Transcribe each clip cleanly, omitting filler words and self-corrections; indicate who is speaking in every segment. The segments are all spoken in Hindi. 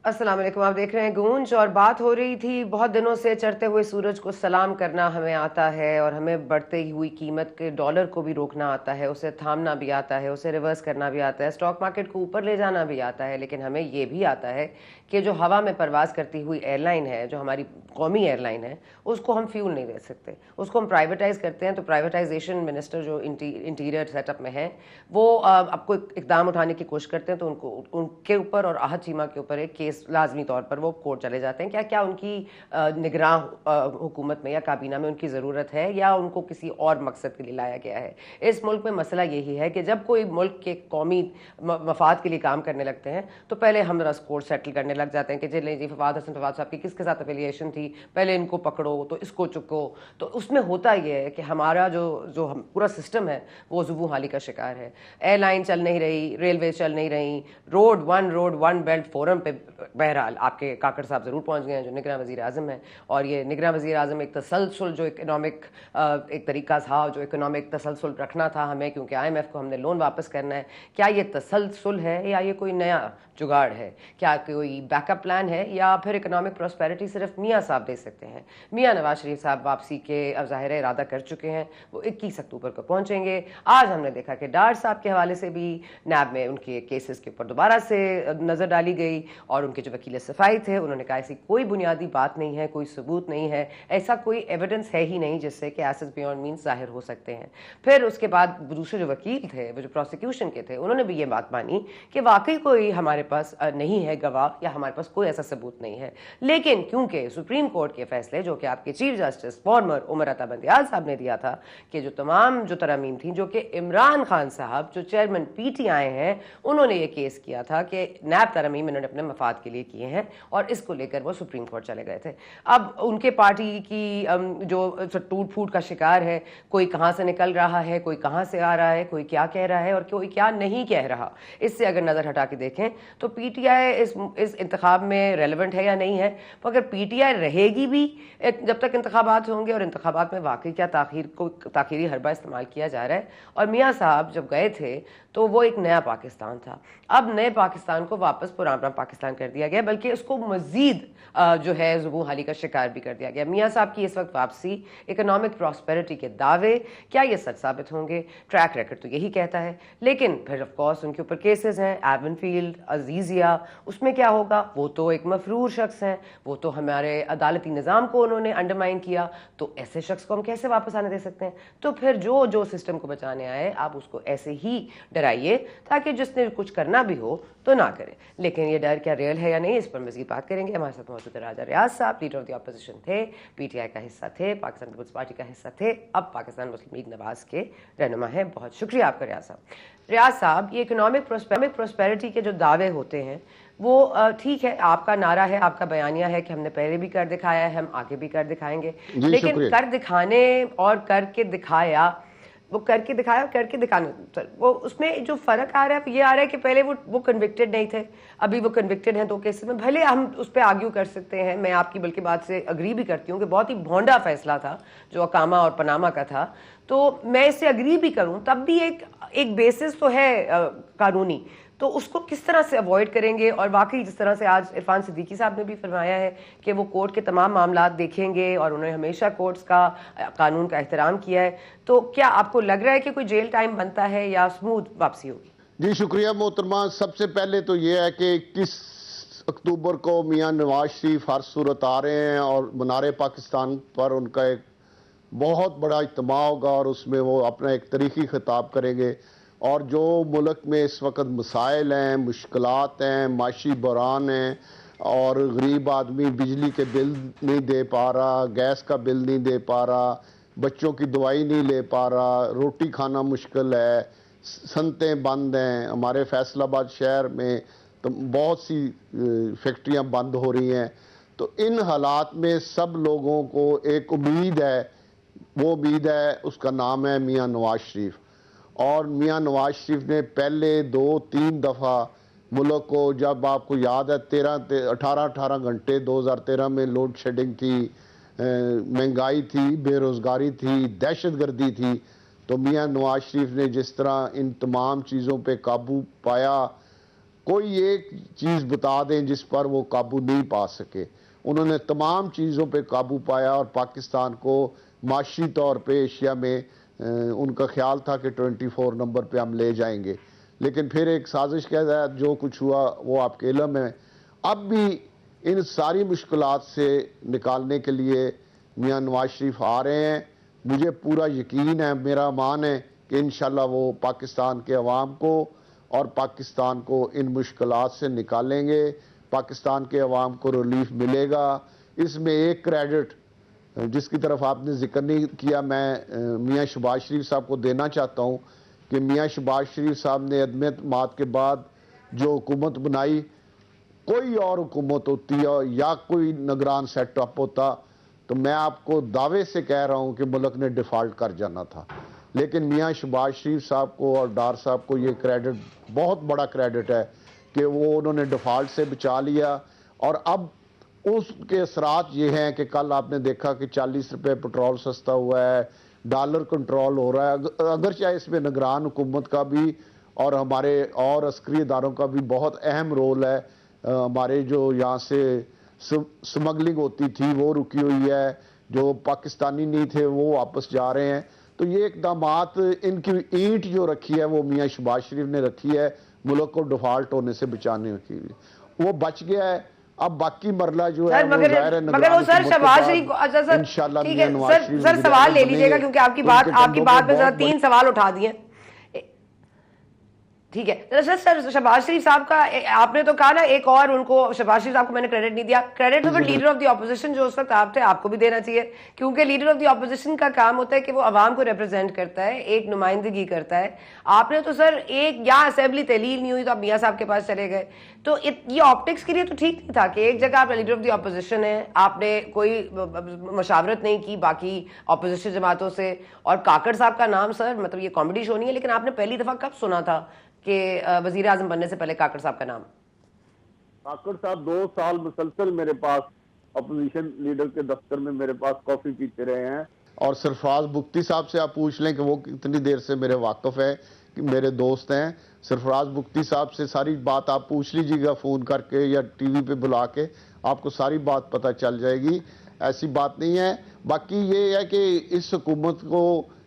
Speaker 1: अस्सलाम वालेकुम। आप देख रहे हैं गूंज और बात हो रही थी बहुत दिनों से चढ़ते हुए सूरज को सलाम करना हमें आता है और हमें बढ़ते हुई कीमत के डॉलर को भी रोकना आता है, उसे थामना भी आता है, उसे रिवर्स करना भी आता है, स्टॉक मार्केट को ऊपर ले जाना भी आता है। लेकिन हमें ये भी आता है कि जो हवा में परवास करती हुई एयरलाइन है, जो हमारी कौमी एयरलाइन है, उसको हम फ्यूल नहीं दे सकते, उसको हम प्राइवेटाइज करते हैं। तो प्राइवेटाइजेशन मिनिस्टर जो इंटीरियर सेटअप में है वो आपको इकदाम उठाने की कोशिश करते हैं, तो उनको उनके ऊपर और आहत चीमा के ऊपर एक केस लाजमी तौर पर वो कोर्ट चले जाते हैं। क्या क्या उनकी निगरां हुकूमत में या काबीना में उनकी ज़रूरत है या उनको किसी और मकसद के लिए लाया गया है? इस मुल्क में मसला यही है कि जब कोई मुल्क के कौमी मफाद के लिए काम करने लगते हैं तो पहले हम रस कोर्ट सेटल करने लग जाते हैं कि जी फवाद हसन फवाद साहब की किसके साथ एफिलिएशन थी, पहले इनको पकड़ो तो इसको चुको। तो उसमें होता यह है कि हमारा जो जो हम पूरा सिस्टम है वो जुबू हाली का शिकार है। एयरलाइन चल नहीं रही, रेलवे चल नहीं रही, रोड वन बेल्ट फोरम पे बहरहाल आपके काकड़ साहब ज़रूर पहुंच गए हैं जो निगरान वज़ीर आज़म है। और ये निगरान वज़ीर आज़म एक तसलसल जो इकनॉमिक एक तरीका था, जो इकनॉमिक तसलसल रखना था हमें, क्योंकि IMF को हमने लोन वापस करना है। क्या ये तसलसल है या ये कोई नया जुगाड़ है? क्या कोई बैकअप प्लान है या फिर इकनॉमिक प्रॉस्पेरिटी सिर्फ मियाँ साहब दे सकते हैं? मियाँ नवाज शरीफ साहब वापसी के ज़ाहिर इरादा कर चुके हैं, वो 21 अक्टूबर को पहुंचेंगे। आज हमने देखा कि डार साहब के हवाले से भी नैब में उनके केसेस के ऊपर दोबारा से नज़र डाली गई और उनके जो वकील सफाई थे उन्होंने कहा ऐसी कोई बुनियादी बात नहीं है, कोई सबूत नहीं है, ऐसा कोई एविडेंस है ही नहीं जिससे कि एसेट्स बियॉन्ड मीन्स जाहिर हो सकते हैं। फिर उसके बाद दूसरे जो वकील थे, वो जो प्रोसिक्यूशन के थे, उन्होंने भी ये बात मानी कि वाकई कोई हमारे पास नहीं है गवाह या हमारे पास कोई ऐसा सबूत नहीं है। लेकिन क्योंकि सुप्रीम कोर्ट के फैसले जो कि आपके chief justice farmer Umar Ata Bandial साहब ने दिया था कि जो तमाम जो तरमीम थी जो कि इमरान खान साहब जो चेयरमैन PTI हैं उन्होंने ये केस किया था कि नैब तरमीम इन्होंने अपने मफाद के लिए किए हैं और इसको लेकर वो सुप्रीम कोर्ट चले गए थे। अब उनके पार्टी की जो टूट फूट का शिकार है, कोई कहाँ से निकल रहा है, कोई कहाँ से आ रहा है, कोई क्या कह रहा है और कोई क्या नहीं कह रहा, इससे अगर नज़र हटा के देखें तो PTI इस इंतखाब में रेलिवेंट है या नहीं है। तो अगर PTI रहेगी भी जब तक इंतखाबात होंगे और इंतखाबात में वाकई क्या ताखीरी हरबा इस्तेमाल किया जा रहा है। और मियाँ साहब जब गए थे तो वो एक नया पाकिस्तान था, अब नए पाकिस्तान को वापस पुराना पाकिस्तान कर दिया गया, बल्कि उसको मजीद जो है जुबू हाली का शिकार भी कर दिया गया। मियाँ साहब की इस वक्त वापसी, इकोनॉमिक प्रॉस्पेरिटी के दावे, क्या ये सच साबित होंगे? ट्रैक रिकॉर्ड तो यही कहता है, लेकिन फिर ऑफ कोर्स उनके ऊपर केसेस हैं, एवनफील्ड, अजीजिया, उसमें क्या होगा? वो तो एक मफरूर शख्स हैं, वो तो हमारे अदालती निज़ाम को उन्होंने अंडरमाइन किया, तो ऐसे शख्स को हम कैसे वापस आने दे सकते हैं? तो फिर जो जो सिस्टम को बचाने आए आप उसको ऐसे ही डराइए ताकि जिसने कुछ करना भी हो तो ना करे। लेकिन ये डर क्या रियल है या नहीं, इस पर मज़ीद बात करेंगे। हमारे साथ मौजूद है राजा रियाज साहब, लीडर ऑफ द अपोजिशन थे, PTI का हिस्सा थे, पाकिस्तान पीपल्स पार्टी का हिस्सा थे, अब पाकिस्तान मुस्लिम लीग नवाज के रहनुमा हैं। बहुत शुक्रिया आपका रियाज साहब। रियाज साहब, ये इकोनॉमिक प्रॉस्पेरिटी के जो दावे होते हैं वो ठीक है, आपका नारा है, आपका बयानिया है कि हमने पहले भी कर दिखाया है, हम आगे भी कर दिखाएंगे। लेकिन कर दिखाने और करके दिखाया, वो करके दिखाया और करके दिखाने, वो उसमें जो फर्क आ रहा है ये आ रहा है कि पहले वो कन्विक्टेड नहीं थे, अभी वो कन्विक्टेड हैं। तो केसेस में भले हम उस पर आर्ग्यू कर सकते हैं, मैं आपकी बल्कि बात से अग्री भी करती हूँ कि बहुत ही भोंडा फैसला था जो अकामा और पनामा का था, तो मैं इससे अग्री भी करूँ तब भी एक बेसिस तो है कानूनी, तो उसको किस तरह से अवॉइड करेंगे? और वाकई जिस तरह से आज इरफान सिद्दीकी साहब ने भी फरमाया है कि वो कोर्ट के तमाम मामला देखेंगे और उन्होंने हमेशा कोर्ट्स का कानून का एहतराम किया है, तो क्या आपको लग रहा है कि कोई जेल टाइम बनता है या स्मूथ वापसी होगी?
Speaker 2: जी शुक्रिया मोहतरमा। सबसे पहले तो ये है कि 21 अक्टूबर को मियाँ नवाज शरीफ हर सूरत आ रहे हैं और मनारे पाकिस्तान पर उनका एक बहुत बड़ा इज्तिमा होगा और उसमें वो अपना एक तरीक़ी खिताब करेंगे। और जो मुल्क में इस वक्त मसाइल हैं, मुश्किलात हैं, माशी बहरान हैं और गरीब आदमी बिजली के बिल नहीं दे पा रहा, गैस का बिल नहीं दे पा रहा, बच्चों की दवाई नहीं ले पा रहा, रोटी खाना मुश्किल है, सनतें बंद हैं, हमारे फैसलाबाद शहर में तो बहुत सी फैक्ट्रियां बंद हो रही हैं। तो इन हालात में सब लोगों को एक उम्मीद है, वो उम्मीद है उसका नाम है मियाँ नवाज शरीफ। और मियाँ नवाज शरीफ ने पहले 2-3 दफ़ा मुल्क को, जब आपको याद है 18 घंटे 2013 में लोड शेडिंग थी, महंगाई थी, बेरोज़गारी थी, दहशत गर्दी थी, तो मियाँ नवाज शरीफ ने जिस तरह इन तमाम चीज़ों पे काबू पाया कोई एक चीज़ बता दें जिस पर वो काबू नहीं पा सके। उन्होंने तमाम चीज़ों पे काबू पाया और पाकिस्तान को माशी तौर पे एशिया में उनका ख्याल था कि 24 नंबर पे हम ले जाएंगे, लेकिन फिर एक साजिश के तहत जो कुछ हुआ वो आपके इल्म है। अब भी इन सारी मुश्किलात से निकालने के लिए मियां नवाज शरीफ आ रहे हैं। मुझे पूरा यकीन है, मेरा मान है कि इंशाल्लाह वो पाकिस्तान के अवाम को और पाकिस्तान को इन मुश्किलात से निकालेंगे, पाकिस्तान के अवाम को रिलीफ मिलेगा। इसमें एक क्रेडिट जिसकी तरफ आपने जिक्र नहीं किया, मैं मियां शहबाज शरीफ साहब को देना चाहता हूं कि मियां शहबाज शरीफ साहब ने अदम मात के बाद जो हुकूमत बनाई, कोई और हुकूमत होती है या कोई निगरान सेटअप होता तो मैं आपको दावे से कह रहा हूं कि मुल्क ने डिफ़ॉल्ट कर जाना था। लेकिन मियां शहबाज शरीफ साहब को और डार साहब को ये क्रेडिट, बहुत बड़ा क्रेडिट है कि वो उन्होंने डिफ़ॉल्ट से बचा लिया। और अब उसके असरात ये हैं कि कल आपने देखा कि 40 रुपये पेट्रोल सस्ता हुआ है, डॉलर कंट्रोल हो रहा है। अगर चाहे इसमें निगरान हुकूमत का भी और हमारे और अस्करी इदारों का भी बहुत अहम रोल है। हमारे जो यहाँ से स्मगलिंग होती थी वो रुकी हुई है, जो पाकिस्तानी नहीं थे वो वापस जा रहे हैं। तो ये इकदामात, इनकी ईंट जो रखी है वो मियां शहबाज शरीफ ने रखी है मुल्क को डिफॉल्ट होने से बचाने के लिए, वो बच गया है। अब बाकी मरला जो है वो जाहिर है
Speaker 1: मगर वो सर शहबाज शरीफ को, अच्छा सर
Speaker 2: इंशाल्लाह
Speaker 1: ठीक है
Speaker 2: मियां नवाज शरीफ
Speaker 1: सर सवाल ले लीजिएगा क्योंकि आपकी बात में जरा 3 सवाल उठा दिए। ठीक है सर, शहबाज शरीफ साहब का आपने तो कहा ना, एक और उनको शहबाज शरीफ साहब को मैंने क्रेडिट नहीं दिया। क्रेडिट तो फिर लीडर ऑफ द ऑपोजिशन जो उस वक्त आप थे आपको भी देना चाहिए, क्योंकि लीडर ऑफ द ऑपोजिशन का काम होता है कि वो आवाम को रिप्रेजेंट करता है, एक नुमाइंदगी करता है। आपने तो सर एक यहाँ असेंबली तहलील नहीं हुई तो आप मियाँ साहब के पास चले गए, तो ये ऑप्टिक्स के लिए तो ठीक नहीं था कि एक जगह आप लीडर ऑफ द ऑपोजिशन है, आपने कोई मशावरत नहीं की बाकी ऑपोजिशन जमातों से। और काकड़ साहब का नाम सर, मतलब ये कॉमेडी शो नहीं है, लेकिन आपने पहली दफा कब सुना था कि वजीर आजम बनने से पहले काकड़ साहब का नाम?
Speaker 3: काकड़ साहब 2 साल मुसलसल मेरे पास अपोजिशन लीडर के दफ्तर में मेरे पास कॉफी पीते रहे हैं।
Speaker 2: और सरफराज बुख्ती साहब से आप पूछ लें कि वो कितनी देर से मेरे वाकिफ है, कि मेरे दोस्त हैं। सरफराज बुख्ती साहब से सारी बात आप पूछ लीजिएगा फ़ोन करके या टीवी पे बुला के, आपको सारी बात पता चल जाएगी। ऐसी बात नहीं है। बाकी ये है कि इस हुकूमत को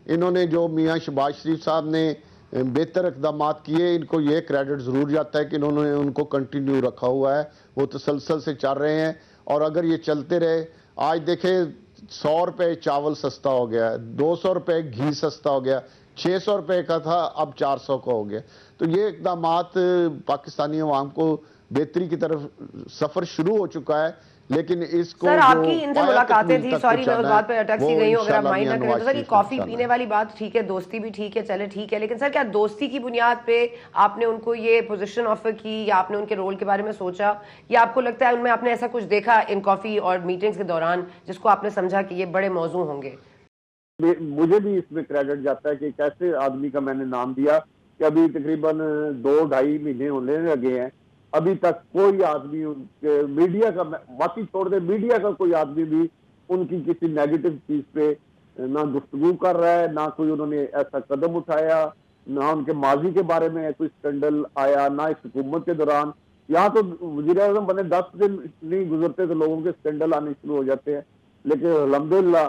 Speaker 2: इन्होंने जो मियाँ शहबाज शरीफ साहब ने बेहतर इकदाम किए, इनको ये क्रेडिट ज़रूर जाता है कि इन्होंने उनको कंटिन्यू रखा हुआ है, वो तसलसल से चल रहे हैं। और अगर ये चलते रहे, आज देखें 100 रुपये चावल सस्ता हो गया है, 200 रुपये घी सस्ता हो गया, 600 रुपये का था अब 400 का हो गया। तो ये इकदाम पाकिस्तानी अवाम को बेहतरी की तरफ सफ़र शुरू हो चुका है। लेकिन इसको
Speaker 1: सर आपकी इनसे मुलाकातें थी, सॉरी मैं उस बात पर अटक सी गई हूँ, अगर आप माइंड ना करें तो सर ये कॉफी पीने वाली बात ठीक है, दोस्ती भी ठीक है, चले ठीक है, लेकिन सर क्या दोस्ती की बुनियाद पे आपने उनको ये पोजीशन ऑफर की या आपने उनके रोल के बारे में सोचा, या आपको लगता है उनमें आपने ऐसा कुछ देखा इन कॉफी और मीटिंग्स के दौरान जिसको आपने समझा कि ये बड़े मौजू होंगे?
Speaker 3: मुझे भी इसमें क्रेडिट जाता है कि कैसे आदमी का मैंने नाम दिया कि अभी तकरीबन 2-2.5 महीने होने लगे हैं, अभी तक कोई आदमी उनके मीडिया का, बाकी छोड़ दे, मीडिया का कोई आदमी भी उनकी किसी नेगेटिव चीज पे ना गुफ्तगू कर रहा है, ना कोई उन्होंने ऐसा कदम उठाया, ना उनके माजी के बारे में कोई स्कैंडल आया, ना इस हुकूमत के दौरान। यहाँ तो वज़ीर आज़म बने 10 दिन नहीं गुजरते तो लोगों के स्कैंडल आने शुरू हो जाते हैं। लेकिन अल्हम्दुलिल्लाह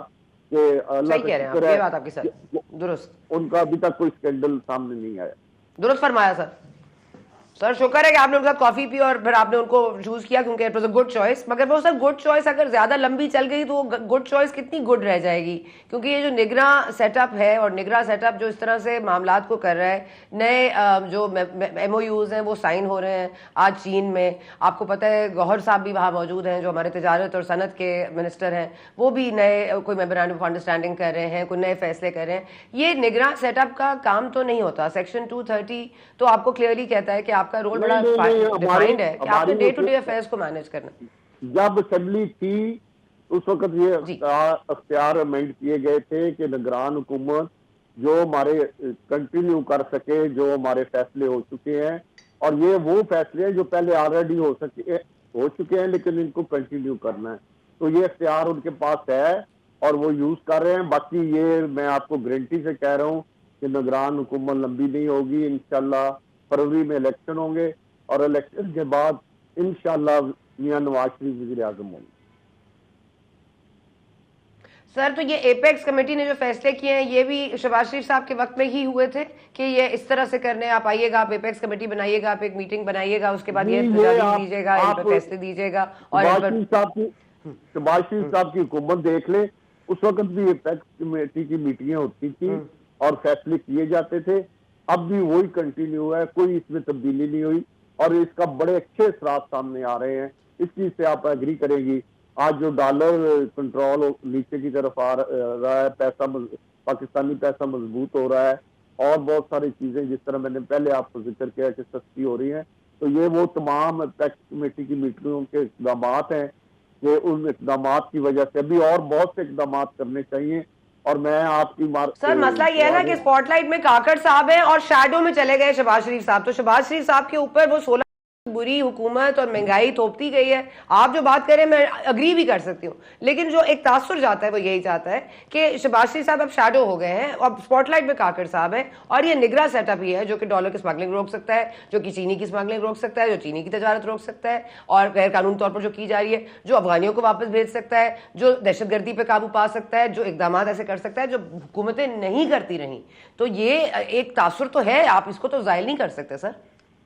Speaker 3: के अल्लाह का शुक्र है,
Speaker 1: बात आपकी सर दुरुस्त,
Speaker 3: उनका अभी तक कोई स्कैंडल सामने नहीं आया।
Speaker 1: दुरुस्त फरमाया सर शुक्र है कि आपने उनके साथ कॉफी पी और फिर आपने उनको चूज किया क्योंकि it was a good choice. मगर वो सर गुड चॉइस अगर ज्यादा लंबी चल गई तो गुड चॉइस कितनी गुड रह जाएगी, क्योंकि ये जो निगरा सेटअप है और निगरा सेटअप जो इस तरह से मामलात को कर रहा है, नए जो MOUs हैं वो साइन हो रहे हैं आज चीन में। आपको पता है गौहर साहब भी वहाँ मौजूद हैं जो हमारे तजारत और सनत के मिनिस्टर हैं, वो भी नए कोई मेमोरेंडम ऑफ अंडरस्टैंडिंग कर रहे हैं, कोई नए फैसले कर रहे हैं। ये निगरा सेटअप का काम तो नहीं होता। सेक्शन 230 तो आपको क्लियरली कहता है कि आपका रोल बड़ा डिफाइंड है कि आपने डे टू डे अफेयर्स को मैनेज करना।
Speaker 3: जब असेंबली थी उस वक्त ये अख्तियार अमेंड किए गए थे कि निगरान हुकूमत जो हमारे कंटिन्यू कर सके जो हमारे फैसले हो चुके हैं, और ये वो फैसले हैं जो पहले ऑलरेडी हो चुके हैं लेकिन इनको कंटिन्यू करना है। तो ये अख्तियार उनके पास है और वो यूज कर रहे हैं। बाकी ये मैं आपको गारंटी से कह रहा हूँ कि निगरान हुकूमत लंबी नहीं होगी, इंशाल्लाह फरवरी में इलेक्शन होंगे और इलेक्शन के बाद इंशाल्लाह मियां नवाज शरीफ वज़ीर आज़म होंगे।
Speaker 1: सर, तो ये एपेक्स कमेटी ने जो फैसले किए हैं ये भी शहबाज शरीफ साहब के वक्त में ही हुए थे कि ये इस तरह से करने, आप आइएगा, आप एपेक्स कमेटी बनाइएगा, आप एक मीटिंग बनाइएगा, उसके बाद ये
Speaker 3: जी, ये
Speaker 1: तजावीज़ दीजिएगा, इन पर फैसले दीजिएगा और इन पर
Speaker 3: शहबाज शरीफ साहब की हुकूमत देख ले, उस वक्त भी एपेक्स कमेटी की मीटिंगें होती थी और फैसले किए जाते थे। अब भी वही कंटिन्यू है, कोई इसमें तब्दीली नहीं हुई और इसका बड़े अच्छे असरात सामने आ रहे हैं। इस चीज से आप एग्री करेंगी, आज जो डॉलर कंट्रोल नीचे की तरफ आ रहा है, पाकिस्तानी पैसा मजबूत हो रहा है और बहुत सारी चीजें जिस तरह मैंने पहले आपको जिक्र किया कि सस्ती हो रही हैं, तो ये वो तमाम एपेक्स कमेटी की मीटिंगों के इकदाम हैं कि उन इकदाम की वजह से अभी और बहुत से इकदाम करने चाहिए। और मैं आपकी
Speaker 1: सर, मसला ये है ना कि स्पॉटलाइट में काकड़ साहब हैं और शैडो में चले गए शहबाज शरीफ साहब, तो शहबाज शरीफ साहब के ऊपर वो 16 बुरी हुकूमत और महंगाई थोपती गई है। आप जो बात करें मैं अग्री भी कर सकती हूँ, लेकिन जो एक तासुर जाता है वो यही चाहता है कि शहबाज शरीफ साहब अब शैडो हो गए हैं, अब स्पॉटलाइट में काकड़ साहब हैं और ये निगरान सेटअप ही है जो कि डॉलर की स्मगलिंग रोक सकता है, जो कि चीनी की स्मगलिंग रोक सकता है, जो चीनी की तजारत रोक सकता है और गैर कानूनी तौर पर जो की जा रही है, जो अफगानियों को वापस भेज सकता है, जो दहशतगर्दी पर काबू पा सकता है, जो इकदाम ऐसे कर सकता है जो हुकूमतें नहीं करती रहीं। तो ये एक तासुर तो है, आप इसको तो जाहिल नहीं कर सकते सर।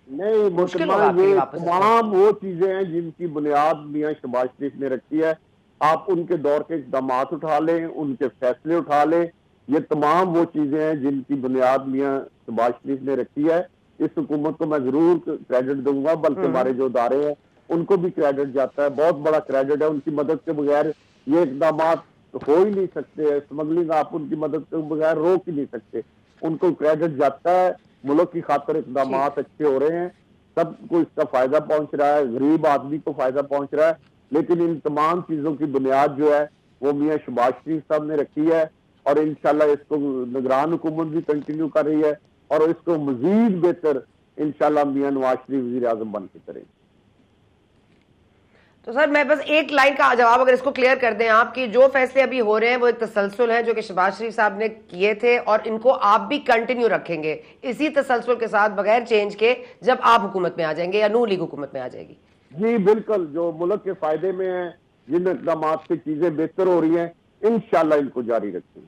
Speaker 3: नहीं,
Speaker 1: मुश्किल होगा आपके लिए
Speaker 3: ये
Speaker 1: वापस
Speaker 3: तमाम वो चीजें हैं जिनकी बुनियाद मियां शहबाज शरीफ ने रखी है। आप उनके दौर के इकदाम उठा लें, उनके फैसले उठा लें, ये तमाम वो चीजें हैं जिनकी बुनियाद मियां शहबाज शरीफ ने रखी है। इस हुकूमत को मैं जरूर क्रेडिट दूंगा, बल्कि हमारे जो इदारे हैं उनको भी क्रेडिट जाता है, बहुत बड़ा क्रेडिट है। उनकी मदद के बगैर ये इकदाम हो ही नहीं सकते, स्मगलिंग आप उनकी मदद के बगैर रोक ही नहीं सकते, उनको क्रेडिट जाता है। मुल्क की खातर इकदाम अच्छे हो रहे हैं, सबको इसका फायदा पहुंच रहा है, गरीब आदमी को फायदा पहुंच रहा है, लेकिन इन तमाम चीजों की बुनियाद जो है वो मियां शहबाज शरीफ साहब ने रखी है और इंशाल्लाह इसको निगरान हुकूमत भी कंटिन्यू कर रही है और इसको मजीद बेहतर इंशाल्लाह मियां नवाज शरीफ वज़ीर आज़म बन के करेंगे।
Speaker 1: तो सर, मैं बस एक लाइन का जवाब अगर इसको क्लियर कर दें आप कि जो फैसले अभी हो रहे हैं वो एक तसलसल है जो कि शहबाज शरीफ साहब ने किए थे और इनको आप भी कंटिन्यू रखेंगे इसी तसलसल के साथ बगैर चेंज के जब आप हुकूमत में आ जाएंगे या नून लीग हुकूमत में आ जाएगी।
Speaker 3: जी बिल्कुल, जो मुल्क के फायदे में है, जिन इकदाम से चीजें बेहतर हो रही हैं, इंशाल्लाह इनको जारी रखेंगे।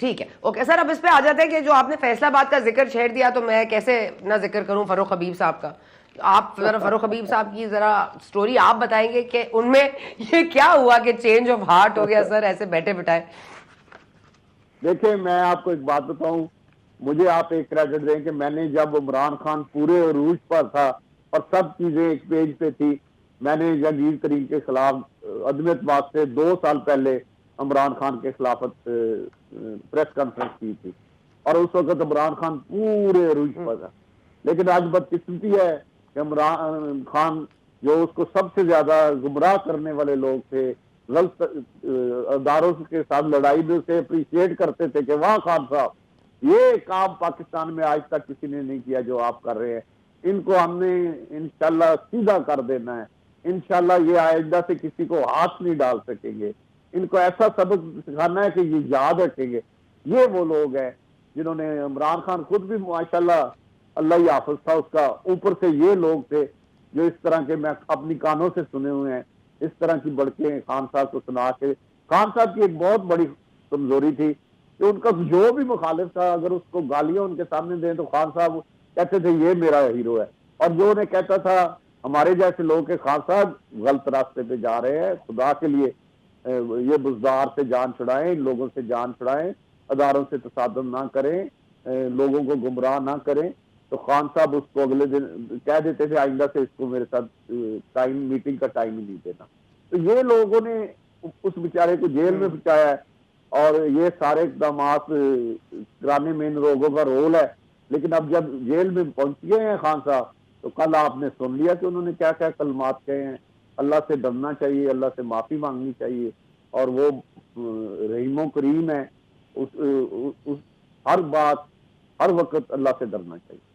Speaker 1: ठीक है, ओके सर। अब इस पे आ जाते हैं कि जो आपने फैसलाबाद का जिक्र छेड़ दिया तो मैं कैसे ना जिक्र करूं फरूख हबीब साहब का। आप जरा फरूख हबीब साहब की जरा स्टोरी आप बताएंगे कि उनमें ये क्या हुआ कि चेंज ऑफ हार्ट हो गया सर ऐसे बैठे बिठाए।
Speaker 3: देखिए, मैं आपको एक बात बताऊं, मुझे आप एक क्रेडिट दें कि मैंने जब इमरान खान पूरे अरूज पर था और सब चीजें एक पेज पे थी, मैंने जहांगीर तरीन के खिलाफ अदम एतमाद से 2 साल पहले इमरान खान के खिलाफ प्रेस कॉन्फ्रेंस की थी और उस वक्त इमरान खान पूरे अरूज पर था। लेकिन आज बदकिस्मती है कि इमरान खान जो उसको सबसे ज्यादा गुमराह करने वाले लोग थे, गलत अदारों के साथ लड़ाई में उसे अप्रिशिएट करते थे कि वाह खान साहब, ये काम पाकिस्तान में आज तक किसी ने नहीं किया जो आप कर रहे हैं, इनको हमने इंशाल्लाह सीधा कर देना है, इंशाल्लाह ये आइंदा से किसी को हाथ नहीं डाल सकेंगे, इनको ऐसा सबक सिखाना है कि ये याद रखेंगे। ये वो लोग हैं जिन्होंने, इमरान खान खुद भी माशाल्लाह अल्लाह ही हाफिज था उसका, ऊपर से ये लोग थे जो इस तरह के, मैं अपनी कानों से सुने हुए हैं, इस तरह की बड़के खान साहब को सुना के। खान साहब की एक बहुत बड़ी कमजोरी थी कि उनका जो भी मुखालिफ था अगर उसको गालियां उनके सामने दें तो खान साहब कहते थे ये मेरा हीरो है, और जो उन्हें कहता था हमारे जैसे लोग के खान साहब गलत रास्ते पे जा रहे हैं, खुदा के लिए ये बुजदार से जान छुड़ाएं, इन लोगों से जान छुड़ाएं, अदारों से तसादम ना करें, लोगों को गुमराह ना करें। तो खान साहब उसको अगले दिन कह देते थे आइंदा से इसको मेरे साथ टाइम मीटिंग का टाइम ही नहीं देना। तो ये लोगों ने उस बेचारे को जेल में पहुंचाया है और ये सारे इकदाम कराने में इन लोगों का रोल है। लेकिन अब जब जेल में पहुंच गए हैं खान साहब, तो कल आपने सुन लिया कि उन्होंने क्या क्या कलमात कहे हैं। अल्लाह से डरना चाहिए, अल्लाह से माफी मांगनी चाहिए, और वो रहीमो करीम है, उस हर बात हर वक्त अल्लाह से डरना चाहिए।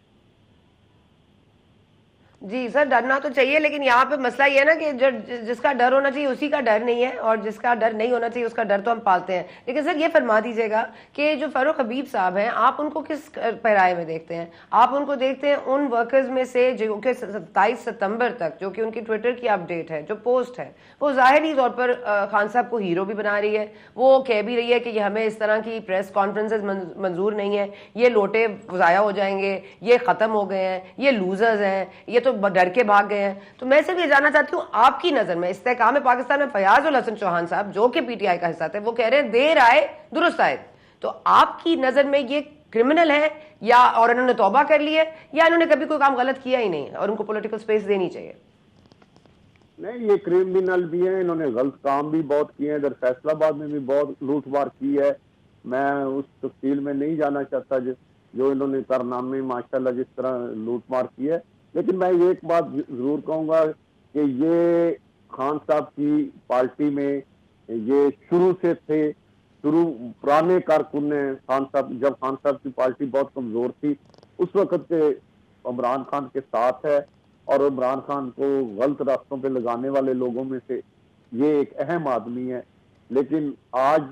Speaker 1: जी सर, डरना तो चाहिए, लेकिन यहाँ पे मसला ये है ना कि जिसका डर होना चाहिए उसी का डर नहीं है, और जिसका डर नहीं होना चाहिए उसका डर तो हम पालते हैं। लेकिन सर ये फरमा दीजिएगा कि जो फारूक हबीब साहब हैं, आप उनको किस पैराए में देखते हैं? आप उनको देखते हैं उन वर्कर्स में से जो कि 27 सितंबर तक, जो कि उनकी ट्विटर की अपडेट है, जो पोस्ट है, वो ज़ाहिरी तौर पर खान साहब को हीरो भी बना रही है। वो कह भी रही है कि हमें इस तरह की प्रेस कॉन्फ्रेंसेज मंजूर नहीं है, ये लोटे ज़ाया हो जाएंगे, ये ख़त्म हो गए हैं, ये लूजर्स हैं, ये तो डर के भाग गए हैं। तो मैं सिर्फ ये जानना चाहती हूँ, आपकी नजर में इस्तेहकाम पाकिस्तान में फयाज उल हसन चौहान साहब, जो कि पीटीआई का हिस्सा थे, वो कह रहे हैं देर आए दुरुस्त आए, तो आपकी नजर में ये क्रिमिनल है या और इन्होंने तौबा कर ली है, या इन्होंने कभी कोई काम गलत किया ही नहीं और उनको पॉलिटिकल स्पेस देनी चाहिए?
Speaker 3: नहीं, ये क्रिमिनल भी है, इन्होंने गलत काम भी बहुत किए हैं, इधर फैसलाबाद में भी बहुत लूटमार की है। मैं उस तफसील में नहीं जाना चाहता जो इन्होंने कारनामे माशाल्लाह जिस तरह लूटमार की है। लेकिन मैं एक बात जरूर कहूंगा कि ये खान साहब की पार्टी में ये शुरू से थे, पुराने कारकुन हैं खान साहब। जब खान साहब की पार्टी बहुत कमजोर थी उस वक्त के इमरान खान के साथ है, और इमरान खान को गलत रास्तों पे लगाने वाले लोगों में से ये एक अहम आदमी है। लेकिन आज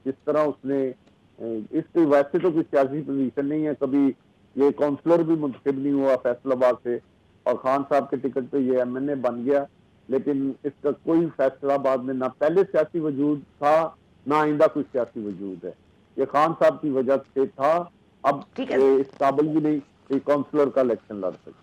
Speaker 3: जिस तरह उसने इसकी, वैसे तो कोई सियासी पोजीशन नहीं है, कभी ये काउंसलर भी मुंतखब नहीं हुआ फैसलाबाद से, और खान साहब के टिकट पे ये एमएनए बन गया, लेकिन इसका कोई फैसलाबाद में ना पहले सियासी वजूद था ना आइंदा कोई सियासी वजूद है। ये खान साहब की वजह से था। अब इस काबिल भी नहीं कि काउंसलर का इलेक्शन लड़ सके।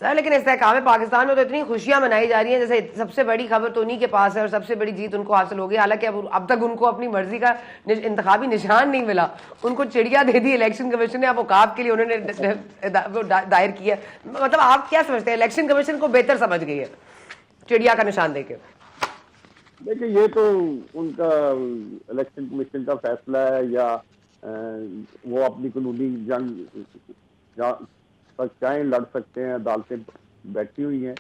Speaker 1: सर लेकिन इस्तेहकाम पाकिस्तान में तो इतनी खुशियां मनाई जा रही हैं, जैसे सबसे बड़ी खबर तो उन्हीं के पास है और सबसे बड़ी जीत उनको हासिल होगी। हालांकि अब तक उनको अपनी मर्जी का इंतखाबी निशान नहीं मिला, उनको चिड़िया दे दी इलेक्शन कमीशन ने। अब औकाफ के लिए उन्होंने दायर किया। मतलब आप क्या समझते हैं, इलेक्शन कमीशन को बेहतर समझ गई है चिड़िया का निशान देके?
Speaker 3: देखिए, ये तो उनका इलेक्शन कमीशन का फैसला है, या वो अपनी कानूनी जंग चाहे लड़ सकते हैं। अदालतें बैठी हुई हैं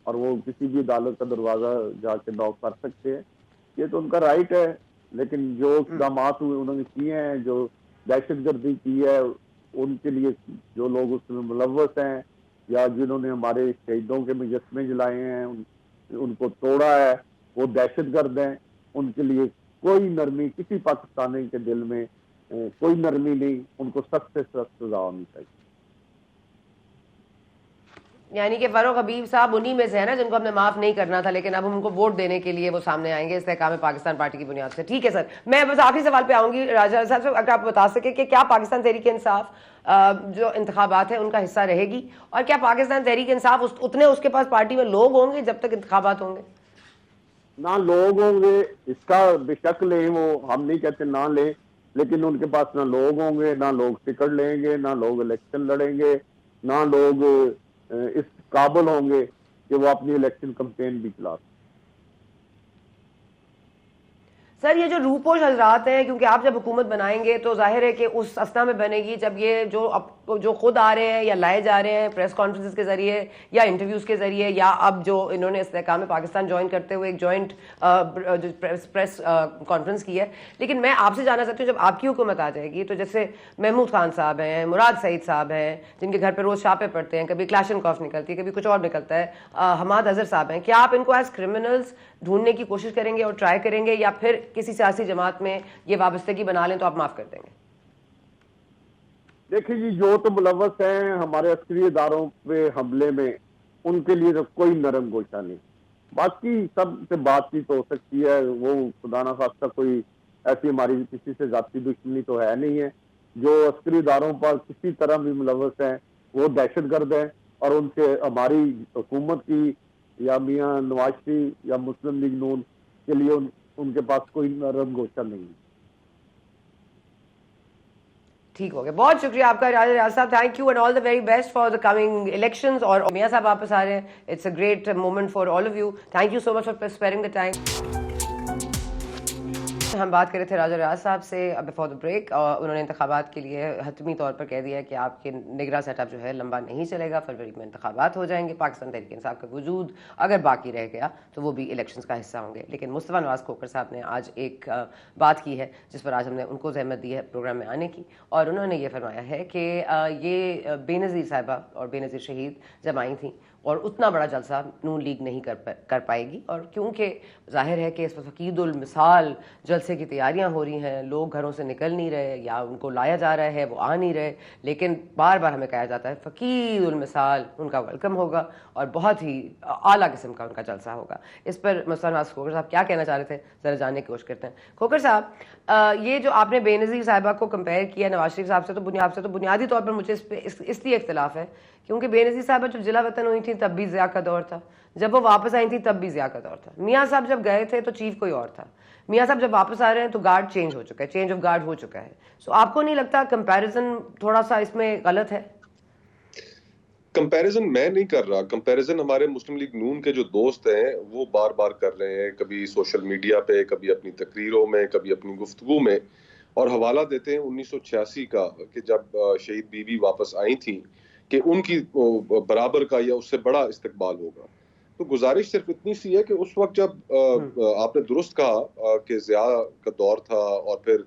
Speaker 3: और वो किसी भी अदालत का दरवाजा जाके नॉक कर सकते हैं, ये तो उनका राइट है। लेकिन जो इक़दाम उन्होंने किए हैं, जो दहशतगर्दी की है, उनके लिए जो लोग उसमें मुलव्वस हैं या जिन्होंने हमारे शहीदों के मुजस्समे जलाए हैं, उनको तोड़ा है, वो दहशतगर्द हैं। उनके लिए कोई नरमी, किसी पाकिस्तानी के दिल में कोई नरमी नहीं, उनको सख्त से सख्त सजा होनी चाहिए।
Speaker 1: यानी कि फारूक हबीब साहब उन्हीं में से है ना जिनको हमने माफ नहीं करना था, लेकिन अब हम उनको वोट देने के लिए वो सामने आएंगे इस्तेहकाम पाकिस्तान पार्टी की बुनियाद से। ठीक है सर, मैं बस आखिरी सवाल पे आऊंगी राजा साहब से, अगर आप बता सके कि क्या पाकिस्तान तहरीक इंसाफ जो इंतखाबात है उनका हिस्सा रहेगी, और क्या पाकिस्तान तहरीक इंसाफ उतने उसके पास पार्टी में लोग होंगे जब तक इंतखाबात होंगे?
Speaker 3: ना लोग होंगे इसका बेशक लें, वो हम नहीं कहते ना लें, लेकिन उनके पास ना लोग होंगे, ना लोग टिकट लेंगे, ना लोग इलेक्शन लड़ेंगे, ना लोग इस काबिल होंगे कि वो अपनी इलेक्शन कैंपेन भी चला।
Speaker 1: सर ये जो रूपोश हजरात हैं, क्योंकि आप जब हुकूमत बनाएंगे तो जाहिर है कि उस असना में बनेगी जब ये जो खुद आ रहे हैं या लाए जा रहे हैं प्रेस कॉन्फ्रेंस के जरिए या इंटरव्यूज़ के जरिए, या अब जो इन्होंने इस्तेहकाम पाकिस्तान ज्वाइन करते हुए एक जॉइंट प्रेस कॉन्फ्रेंस की है। लेकिन मैं आपसे जानना चाहती हूँ, जब आपकी हुकूमत आ जाएगी तो जैसे महमूद खान साहब हैं, मुराद सईद साहब हैं, जिनके घर पर रोज़ छापे पड़ते हैं, कभी क्लाशनकॉफ निकलती है, कभी कुछ और निकलता है, हमाद अजहर साहब हैं, क्या आप इनको एज क्रिमिनल्स ढूंढने की कोशिश करेंगे और ट्राई करेंगे, या फिर किसी सियासी जमात में ये वाबस्तगी बना लें तो आप माफ कर देंगे?
Speaker 3: देखिए जी, जो तो मुलव्वस हैं हमारे अस्करी इदारों पे हमले में, उनके लिए तो कोई नरम गोशा नहीं। बाकी सब से बातचीत हो सकती है, वो खुदा ना खास्ता कोई ऐसी हमारी किसी से जाती दुश्मनी तो है नहीं है। जो अस्करी इदारों पर किसी तरह भी मुलव्वस हैं वो दहशतगर्द हैं, और उनसे हमारी हुकूमत की या मियाँ नवाज शरीफ या मुस्लिम लीग नून के लिए उनके पास कोई नरम गोशा नहीं है।
Speaker 1: ठीक हो गया, बहुत शुक्रिया आपका राजा साहब, thank you and all the very best for the coming elections. और मियाँ साहब वापस आ रहे हैं, it's a great moment for all of you, thank you so much for sparing the time. हम बात कर रहे थे राजा रियाज साहब से बिफोर द ब्रेक, और उन्होंने इंतखाबात के लिए हतमी तौर पर कह दिया कि आपके निगरान सेटअप जो है लंबा नहीं चलेगा, फरवरी में इंतखाबात हो जाएंगे, पाकिस्तान तहरीक इंसाफ का वजूद अगर बाकी रह गया तो वो भी इलेक्शंस का हिस्सा होंगे। लेकिन मुस्तफा नवाज खोखर साहब ने आज एक बात की है जिस पर आज हमने उनको जहमत दी है प्रोग्राम में आने की, और उन्होंने ये फरमाया है कि ये बेनज़ीर साहिबा और बेनज़ीर शहीद जब आई थी और उतना बड़ा जलसा नून लीग नहीं कर पाएगी, और क्योंकि जाहिर है कि इस वक्त फ़कीदुल मिसाल जलसे की तैयारियां हो रही हैं, लोग घरों से निकल नहीं रहे या उनको लाया जा रहा है वो आ नहीं रहे, लेकिन बार बार हमें कहा जाता है फ़कीदुल मिसाल उनका वेलकम होगा और बहुत ही आला किस्म का उनका जलसा होगा। इस पर मुस्तफा नवाज खोखर साहब क्या कहना चाह रहे थे, ज़रा जानने की कोशिश करते हैं। खोखर साहब, ये जो आपने बेनज़ीर साहिबा को कंपेयर किया नवाज शरीफ साहब से, तो बुनियादी तौर पर मुझे इसलिए इख्तिलाफ है क्योंकि बेनज़ीर साहिबा जब जिला वतन हुई थी तब भी ज़िया का दौर था, जब वो वापस आई थी तब भी ज़िया का दौर था। मियाँ साहब जब गए थे तो चीफ कोई और था, मियाँ साहब जब वापस आ रहे हैं तो गार्ड चेंज हो चुका है, चेंज ऑफ गार्ड हो चुका है। सो आपको नहीं लगता कंपैरिजन थोड़ा सा इसमें गलत है?
Speaker 4: कंपैरिजन मैं नहीं कर रहा, कंपैरिजन हमारे मुस्लिम लीग नून के जो दोस्त हैं वो बार बार कर रहे हैं, कभी सोशल मीडिया पे, कभी अपनी तकरीरों में, कभी अपनी गुफ्तगू में, और हवाला देते हैं 1986 का कि जब शहीद बीबी वापस आई थी कि उनकी बराबर का या उससे बड़ा इस्तकबाल होगा। तो गुजारिश सिर्फ इतनी सी है कि उस वक्त जब आपने दुरुस्त कहा कि ज़िया का दौर था और फिर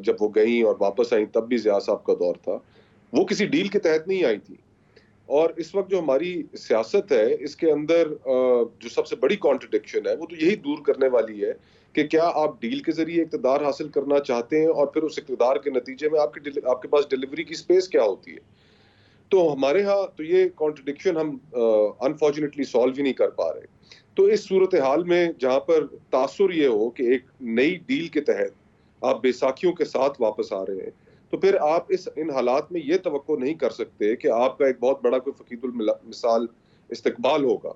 Speaker 4: जब वो गई और वापस आई तब भी ज़िया साहब का दौर था, वो किसी डील के तहत नहीं आई थी। और इस वक्त जो हमारी सियासत है इसके अंदर जो सबसे बड़ी कॉन्ट्रडिक्शन है वो तो यही दूर करने वाली है कि क्या आप डील के जरिए इक़्तिदार हासिल करना चाहते हैं और फिर उस इक़्तिदार के नतीजे में आपके पास डिलीवरी की स्पेस क्या होती है। तो हमारे यहाँ तो ये कॉन्ट्रडिक्शन हम अनफॉर्चुनेटली सॉल्व ही नहीं कर पा रहे। तो इस सूरत हाल में जहाँ पर तासुर ये हो कि एक नई डील के तहत आप बेसाखियों के साथ वापस आ रहे हैं, तो फिर आप इन हालात में ये तवक्को नहीं कर सकते कि आपका एक बहुत बड़ा कोई फ़कीदुल मिसाल इस्तकबाल होगा।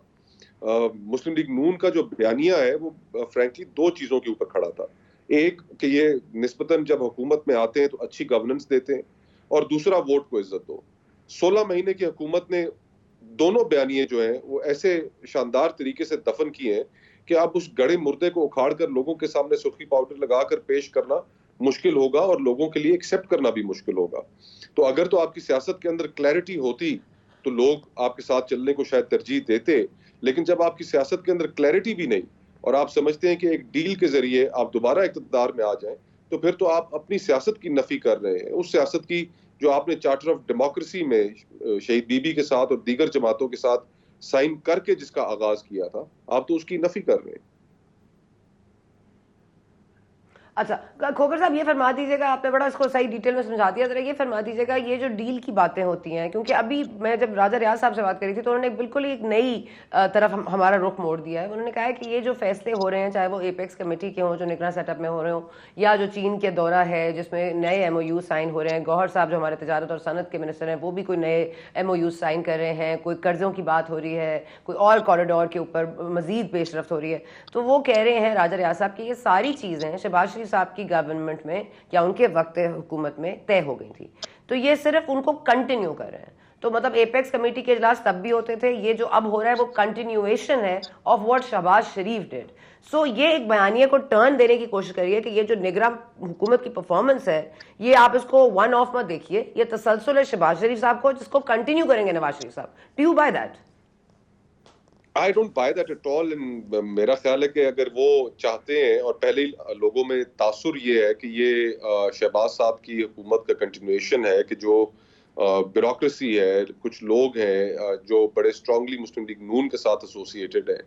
Speaker 4: मुस्लिम लीग नून का जो बयानिया है वो फ्रैंकली दो चीज़ों के ऊपर खड़ा था। एक कि ये निस्बतन जब हुकूमत में आते हैं तो अच्छी गवर्नेंस देते हैं, और दूसरा वोट को इज्जत दो। 16 महीने की हुकूमत ने दोनों बयानिए जो हैं वो ऐसे शानदार तरीके से दफन किए हैं कि अब उस गड़े मुर्दे को उखाड़ कर लोगों के सामने सुर्खी पाउडर लगाकर पेश करना मुश्किल होगा और लोगों के लिए एक्सेप्ट करना भी मुश्किल होगा। तो अगर तो आपकी सियासत के अंदर क्लैरिटी होती तो लोग आपके साथ चलने को शायद तरजीह देते, लेकिन जब आपकी सियासत के अंदर क्लैरिटी भी नहीं और आप समझते हैं कि एक डील के जरिए आप दोबारा इक़्तिदार में आ जाएं, तो फिर तो आप अपनी सियासत की नफी कर रहे हैं। उस सियासत की जो आपने चार्टर ऑफ डेमोक्रेसी में शहीद बीबी के साथ और दीगर जमातों के साथ साइन करके जिसका आगाज किया था, आप तो उसकी नफी कर रहे हैं।
Speaker 1: अच्छा, खोखर साहब ये फरमा दीजिएगा, आपने बड़ा इसको सही डिटेल में समझा दिया, जरा ये फरमा दीजिएगा ये जो डील की बातें होती हैं, क्योंकि अभी मैं जब राजा रियाज साहब से बात करी थी तो उन्होंने बिल्कुल एक नई तरफ हमारा रुख मोड़ दिया है। उन्होंने कहा है कि ये जो फैसले हो रहे हैं, चाहे वो एपेक्स कमेटी के हों जो निगरान सेटअप में हो रहे हों, या जो चीन के दौरा है जिसमें नए MOU साइन हो रहे हैं, गौहर साहब जो हमारे तजारत और सनत के मिनिस्टर हैं वो भी कोई नए MOU साइन कर रहे हैं, कोई कर्जों की बात हो रही है, कोई और कॉरिडोर के ऊपर मजीद पेशरफ्त हो रही है, तो वो कह रहे हैं राजा रियाज साहब की ये सारी चीज़ें शहबाज शरीफ साहब की गवर्नमेंट में या उनके वक्त हुकूमत में तय हो गई थी, तो ये सिर्फ उनको कंटिन्यू कर रहे हैं। तो मतलब एपेक्स कमेटी के इजलास तब भी होते थे, ये जो अब हो रहा है वो कंटिन्यूएशन है of what Shahbaz Sharif did. So ये एक बयानिए को टर्न देने की कोशिश करिए कि ये जो निगरान हुकूमत की परफॉर्मेंस है ये आप इसको वन ऑफ मत देखिए, ये तसलसल है शहबाज शरीफ साहब को जिसको कंटिन्यू करेंगे नवाज शरीफ साहब। Do you by that?
Speaker 4: I don't buy that at all। मेरा ख्याल है कि अगर वो चाहते हैं, और पहले लोगों में तासुर ये है कि ये शहबाज साहब की हुकूमत का कंटिन्यूएशन है कि जो ब्यूरोक्रेसी है, कुछ लोग हैं जो बड़े स्ट्रांगली मुस्लिम लीग नून के साथ एसोसिएटेड है,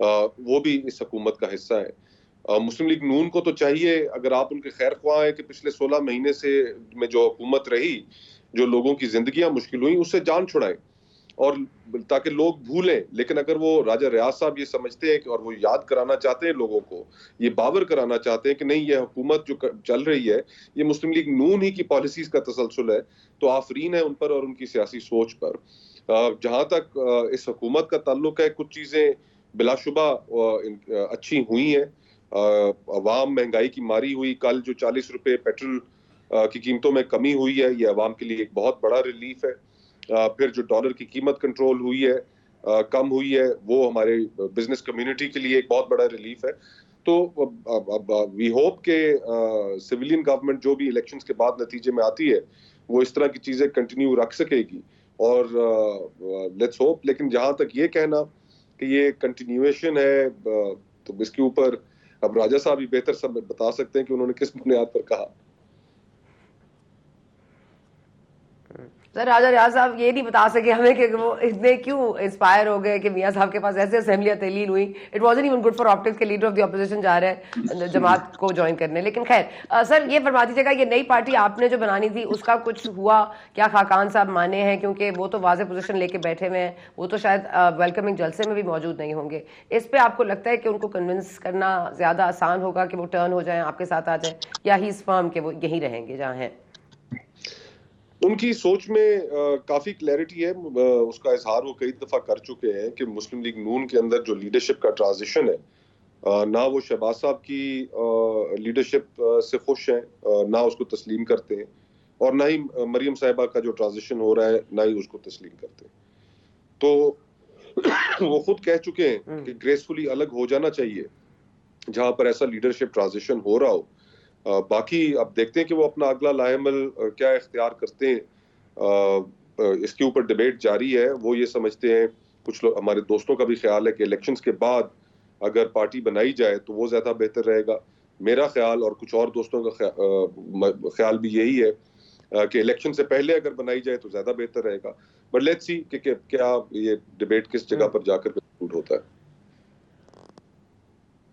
Speaker 4: वो भी इस हुकूमत का हिस्सा है। मुस्लिम लीग नून को तो चाहिए, अगर आप उनके खैर ख्वाह हैं, कि पिछले 16 महीने से में जो हुकूमत रही, जो लोगों की जिंदगियां मुश्किल हुई, उससे जान छुड़ाएं और ताकि लोग भूलें। लेकिन अगर वो राजा रियाज साहब ये समझते हैं कि, और वो याद कराना चाहते हैं लोगों को, ये बावर कराना चाहते हैं कि नहीं, ये हुकूमत जो चल रही है ये मुस्लिम लीग नून ही की पॉलिसीज का तसलसल है, तो आफरीन है उन पर और उनकी सियासी सोच पर। जहां तक इस हुकूमत का ताल्लुक है, कुछ चीजें बिलाशुबा अच्छी हुई हैं। अवाम महंगाई की मारी हुई, कल जो 40 रुपए पेट्रोल की कीमतों में कमी हुई है, ये अवाम के लिए एक बहुत बड़ा रिलीफ है। फिर जो डॉलर की कीमत कंट्रोल हुई है, कम हुई है, वो हमारे बिजनेस कम्युनिटी के लिए एक बहुत बड़ा रिलीफ है। तो वी होप के सिविलियन गवर्नमेंट जो भी इलेक्शंस के बाद नतीजे में आती है वो इस तरह की चीजें कंटिन्यू रख सकेगी, और लेट्स होप। लेकिन जहां तक ये कहना कि ये कंटिन्यूएशन है, तो इसके ऊपर अब राजा साहब ही बेहतर सब बता सकते हैं कि उन्होंने किस बुनियाद पर कहा।
Speaker 1: सर राजा रियाज साहब ये नहीं बता सके हमें कि वो इतने क्यों इंस्पायर हो गए कि मियां साहब के पास ऐसे असेंबलियां तहलील हुई। It wasn't even good for optics के लीडर ऑफ द ऑपोजिशन जा रहे हैं जमात को ज्वाइन करने। लेकिन खैर सर ये फरमा दीजिएगा, ये नई पार्टी आपने जो बनानी थी उसका कुछ हुआ क्या? खाकान साहब माने हैं क्योंकि वो तो वाज़ेह पोजीशन लेके बैठे हुए हैं, वो तो शायद वेलकमिंग जलसे में भी मौजूद नहीं होंगे। इस पे आपको लगता है कि उनको कन्विंस करना ज्यादा आसान होगा कि वो टर्न हो जाए, आपके साथ आ जाए, या ही इस फर्म के वो यहीं रहेंगे जहाँ हैं?
Speaker 4: उनकी सोच में काफी क्लैरिटी है, उसका इजहार वो कई दफा कर चुके हैं कि मुस्लिम लीग नून के अंदर जो लीडरशिप का ट्रांजिशन है, ना वो शहबाज साहब की लीडरशिप से खुश हैं, ना उसको तस्लीम करते हैं, और ना ही मरियम साहिबा का जो ट्रांजिशन हो रहा है ना ही उसको तस्लीम करते हैं। तो वो खुद कह चुके हैं कि ग्रेसफुली अलग हो जाना चाहिए जहां पर ऐसा लीडरशिप ट्रांजिशन हो रहा हो। बाकी अब देखते हैं कि वो अपना अगला लाएमल क्या इख्तियार करते हैं। इसके ऊपर डिबेट जारी है। वो ये समझते हैं, कुछ लोग, हमारे दोस्तों का भी ख्याल है कि इलेक्शंस के बाद अगर पार्टी बनाई जाए तो वो ज्यादा बेहतर रहेगा। मेरा ख्याल और कुछ और दोस्तों का ख्याल भी यही है कि इलेक्शन से पहले अगर बनाई जाए तो ज्यादा बेहतर रहेगा। बट लेट्स सी कि क्या ये डिबेट किस जगह पर जाकर कंक्लूड होता है।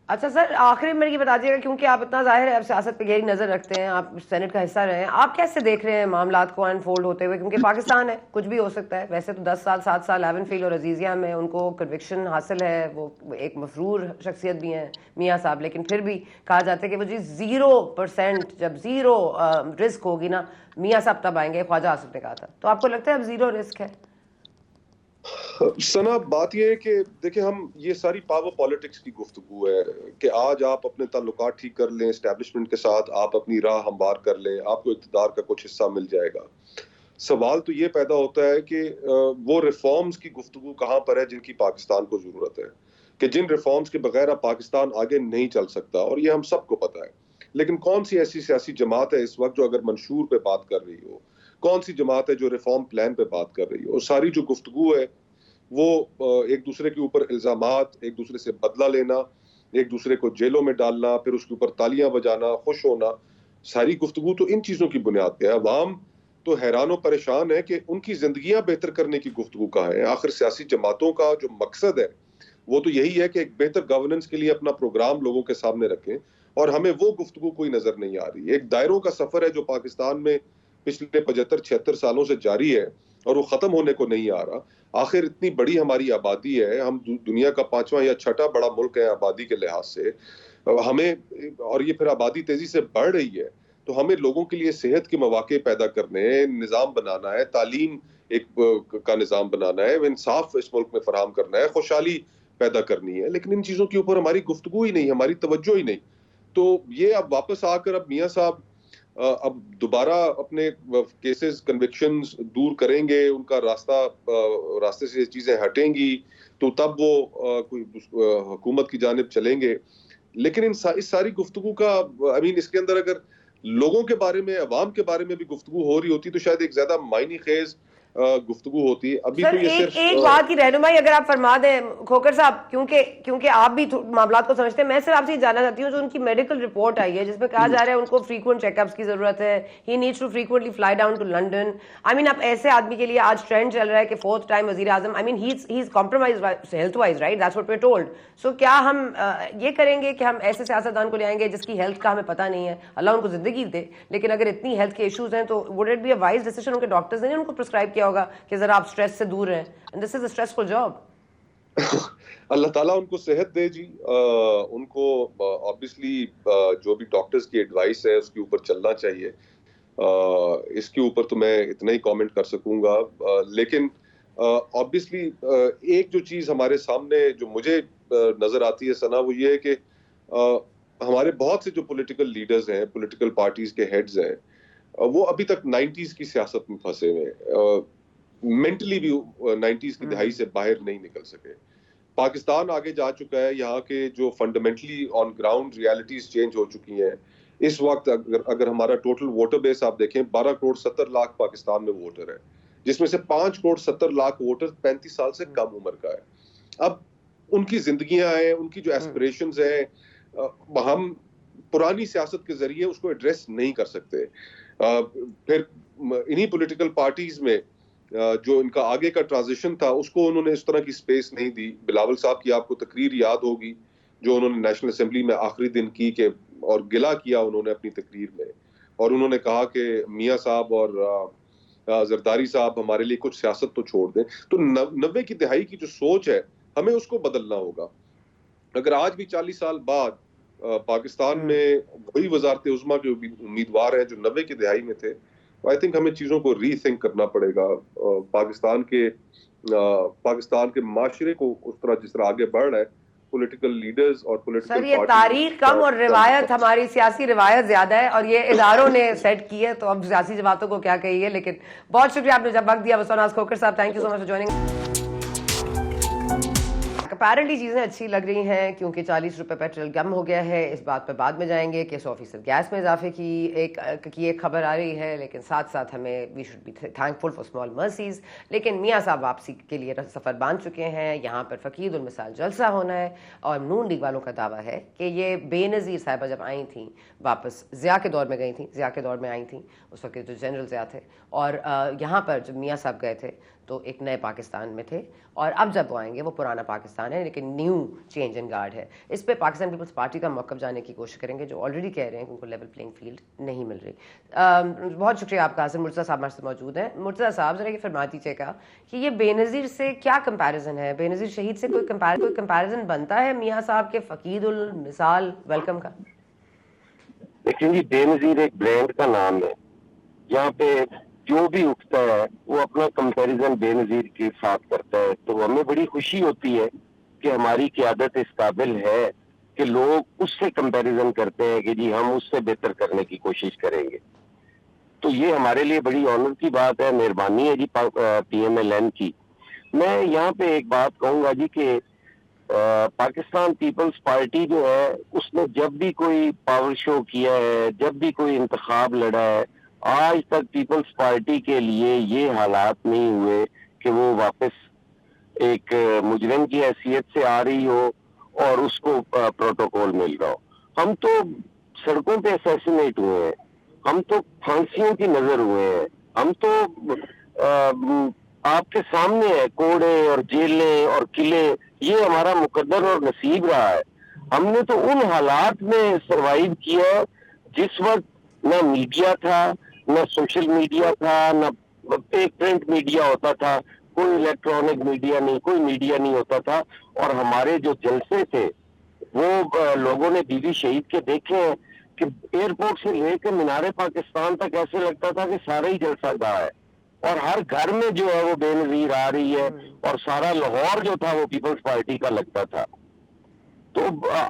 Speaker 1: अच्छा सर, आखिरी में ये बता दीजिएगा, क्योंकि आप इतना जाहिर है आप सियासत पे गहरी नजर रखते हैं, आप सेनेट का हिस्सा रहे हैं, आप कैसे देख रहे हैं मामलात को अनफोल्ड होते हुए? क्योंकि पाकिस्तान है, कुछ भी हो सकता है। वैसे तो 10 साल 7 साल एवनफील्ड और अजीजिया में उनको कन्विक्शन हासिल है, वो एक मफरूर शख्सियत भी हैं मियाँ साहब, लेकिन फिर भी कहा जाता है कि वो जी 0%, जब 0 रिस्क होगी ना, मियाँ साहब तब आएंगे, ख्वाजा आसिफ ने कहा था। तो आपको लगता है अब 0 रिस्क है?
Speaker 4: सना, बात यह है कि देखिए, हम ये सारी पावर पॉलिटिक्स की गुफ्तगू है कि आज आप अपने ताल्लुकात ठीक कर लें एस्टेब्लिशमेंट के साथ, आप अपनी राह हमवार कर लें, आपको इक़्तिदार का कुछ हिस्सा मिल जाएगा। सवाल तो ये पैदा होता है कि वो रिफॉर्म्स की गुफ्तगू कहाँ पर है जिनकी पाकिस्तान को जरूरत है, कि जिन रिफॉर्म्स के बगैर अब पाकिस्तान आगे नहीं चल सकता, और ये हम सबको पता है। लेकिन कौन सी ऐसी सियासी जमात है इस वक्त जो अगर मंशूर पे बात कर रही हो? कौन सी जमात है जो रिफॉर्म प्लान पे बात कर रही हो? सारी जो गुफ्तगू है वो एक दूसरे के ऊपर इल्जामात, एक दूसरे से बदला लेना, एक दूसरे को जेलों में डालना, फिर उसके ऊपर तालियां बजाना, खुश होना, सारी गुफ्तगू तो इन चीजों की बुनियाद पे है। अवाम तो हैरान और परेशान है कि उनकी जिंदगियां बेहतर करने की गुफ्तगू कहाँ है। आखिर सियासी जमातों का जो मकसद है वो तो यही है कि एक बेहतर गवर्नेंस के लिए अपना प्रोग्राम लोगों के सामने रखें, और हमें वो गुफ्तगू कोई नजर नहीं आ रही। एक दायरों का सफर है जो पाकिस्तान में पिछले 75-76 सालों से जारी है, और वो खत्म होने को नहीं आ रहा। आखिर इतनी बड़ी हमारी आबादी है, हम दुनिया का 5वां या 6ठा बड़ा मुल्क है आबादी के लिहाज से, हमें, और ये फिर आबादी तेजी से बढ़ रही है, तो हमें लोगों के लिए सेहत के मौके पैदा करने हैं, निज़ाम बनाना है, तालीम एक का निज़ाम बनाना है, इंसाफ इस मुल्क में फराहम करना है, खुशहाली पैदा करनी है। लेकिन इन चीज़ों के ऊपर हमारी गुफ्तगू ही नहीं, हमारी तवज्जो ही नहीं। तो ये अब वापस आकर अब मियाँ साहब अब दोबारा अपने केसेस, कन्विक्शंस दूर करेंगे, उनका रास्ते से ये चीजें हटेंगी, तो तब वो कोई हुकूमत की जानिब चलेंगे। लेकिन इस सारी गुफ्तगू का, आई मीन, इसके अंदर अगर लोगों के बारे में, अवाम के बारे में भी गुफ्तगू हो रही होती तो शायद एक ज्यादा मायने खेज गुफ्तगू होती है। अभी
Speaker 1: सर
Speaker 4: तो ये
Speaker 1: एक
Speaker 4: सिर्फ
Speaker 1: बात की रहनुमाई अगर आप फरमा दें खोकर साहब, क्योंकि आप भी मामलात को समझते हैं, मैं सिर्फ आपसे जानना चाहती हूँ, जो उनकी मेडिकल रिपोर्ट आई है जिसमें कहा जा रहा है उनको फ्रीक्वेंट चेकअप्स की जरूरत है, he needs to frequently fly down to London. I mean, आप ऐसे आदमी के लिए आज ट्रेंड चल रहा है कि 4th टाइम वजीर आजम, I mean he is compromise health wise, right? That's what we are told. So क्या हम ये करेंगे कि हम ऐसे सियासतदान को ले आएंगे जिसकी हेल्थ का हमें पता नहीं है, अल्लाह उनको जिंदगी दे, लेकिन अगर इतनी हेल्थ के इश्यूज हैं तो would it be a wise decision, उनके डॉक्टर्स ने उनको प्रिस्क्राइब किया होगा कि जरा आप स्ट्रेस से दूर हैं, and this is a stressful job.
Speaker 4: Allah ताला उनको सेहत दे जी। उनको ऑब्वियसली जो भी डॉक्टर्स की एडवाइस है उसके ऊपर चलना चाहिए। इसके ऊपर तो मैं इतना ही कमेंट कर सकूंगा। लेकिन ऑब्वियसली एक जो चीज हमारे सामने जो मुझे नजर आती है सना, वो ये है कि हमारे बहुत से जो पॉलिटिकल लीडर्स हैं, पॉलिटिकल पार्टीज के हेड्स हैं, वो अभी तक 90s की सियासत में फंसे हुए हैं, मेंटली भी 90s की दहाई से बाहर नहीं निकल सके। पाकिस्तान आगे जा चुका है, यहाँ के जो fundamentally on ground realities change हो चुकी हैं। इस वक्त अगर हमारा टोटल वोटर बेस आप देखें, 12 करोड़ 70 लाख पाकिस्तान में वोटर है, जिसमें से 5 करोड़ 70 लाख वोटर 35 साल से कम उम्र का है। अब उनकी जिंदगियां हैं, उनकी जो एस्पिरेशंस हैं, हम पुरानी सियासत के जरिए उसको एड्रेस नहीं कर सकते। फिर इन्हीं पॉलिटिकल पार्टीज में जो इनका आगे का ट्रांजिशन था उसको उन्होंने इस तरह की स्पेस नहीं दी। बिलावल साहब की आपको तकरीर याद होगी जो उन्होंने नेशनल असेंबली में आखिरी दिन की के, और गिला किया उन्होंने अपनी तकरीर में, और उन्होंने कहा कि मियां साहब और जरदारी साहब हमारे लिए कुछ सियासत तो छोड़ दें। तो 90 की दिहाई की जो सोच है हमें उसको बदलना होगा। अगर आज भी 40 साल बाद पाकिस्तान में वही वजारत उज़्मा के उम्मीदवार हैं जो 90 की दिहाई में थे, आई थिंक हमें चीजों को रीथिंक करना पड़ेगा। पाकिस्तान के माशरे को उस तरह जिस तरह आगे बढ़ रहा है, पॉलिटिकल लीडर्स और पॉलिटिकल
Speaker 1: सर, ये तारीख कम और रिवायत, हमारी सियासी रिवायत ज्यादा है और ये इदारों ने सेट की है, तो अब सियासी बातों को क्या कहिए। लेकिन बहुत शुक्रिया आपने जब वक्त दिया वसौनाज खोकर साहब, thank you so much for joining. Apparently चीज़ें अच्छी लग रही हैं क्योंकि 40 रुपये पेट्रोल कम हो गया है। इस बात पर बाद में जाएंगे कि 100% गैस में इजाफे की एक खबर आ रही है, लेकिन साथ साथ हमें we should be thankful for small mercies. लेकिन मियाँ साहब वापसी के लिए सफ़र बांध चुके हैं। यहाँ पर फ़कीद उल मिसाल जलसा होना है और नून लीग वालों का दावा है कि ये बेनज़ीर साहिबा जब आई थी वापस, ज़िया के दौर में गई थी, ज़िया के दौर में आई थी, उस वक्त जो जनरल ज़िया थे, और यहाँ पर जब मियाँ साहब गए थे तो एक नए पाकिस्तान में थे, और अब जब वो आएंगे वो पुराना पाकिस्तान है, लेकिन न्यू चेंज इन गार्ड है। इस पे पाकिस्तान पीपल्स पार्टी का मौक़िफ़ जाने की कोशिश करेंगे, जो ऑलरेडी कह रहे हैं कि उनको लेवल प्लेइंग फील्ड नहीं मिल रही। बहुत शुक्रिया आपका। हासिन मुर्तज़ा साहब हमारे साथ मौजूद हैं। मुर्तज़ा साहब, ज़रा ये फरमा दीजिएगा कि ये बेनज़ीर से क्या कंपैरिजन है, बेनज़ीर शहीद से कोई कंपैरिजन बनता है मियाँ साहब के फ़कीद उल मिसाल वेलकम का?
Speaker 5: देखिए जी, बेनज़ीर एक ब्रांड का नाम है। यहाँ पे जो भी उठता है वो अपना कंपैरिजन बेनज़ीर के साथ करता है, तो हमें बड़ी खुशी होती है कि हमारी क़यादत इस काबिल है कि लोग उससे कंपैरिजन करते हैं कि जी हम उससे बेहतर करने की कोशिश करेंगे। तो ये हमारे लिए बड़ी ऑनर की बात है, मेहरबानी है जी PMLN की। मैं यहाँ पे एक बात कहूँगा जी कि पाकिस्तान पीपल्स पार्टी जो है उसने जब भी कोई पावर शो किया है, जब भी कोई इंतखाब लड़ा है, आज तक पीपल्स पार्टी के लिए ये हालात नहीं हुए कि वो वापस एक मुजरिम की हैसियत से आ रही हो और उसको प्रोटोकॉल मिल रहा हो। हम तो सड़कों पे असैसिनेट हुए हैं, हम तो फांसियों की नजर हुए हैं, हम तो आपके सामने है कोड़े और जेलें और किले, ये हमारा मुकद्दर और नसीब रहा है। हमने तो उन हालात में सरवाइव किया जिस वक्त ना मीडिया था, ना सोशल मीडिया था, ना एक प्रिंट मीडिया होता था, कोई इलेक्ट्रॉनिक मीडिया नहीं, कोई मीडिया नहीं होता था। और हमारे जो जलसे थे वो लोगों ने बीबी शहीद के देखे हैं कि एयरपोर्ट से लेकर मीनारे पाकिस्तान तक ऐसे लगता था कि सारा ही जलसा गाह है, और हर घर में जो है वो बेनज़ीर आ रही है, और सारा लाहौर जो था वो पीपल्स पार्टी का लगता था। तो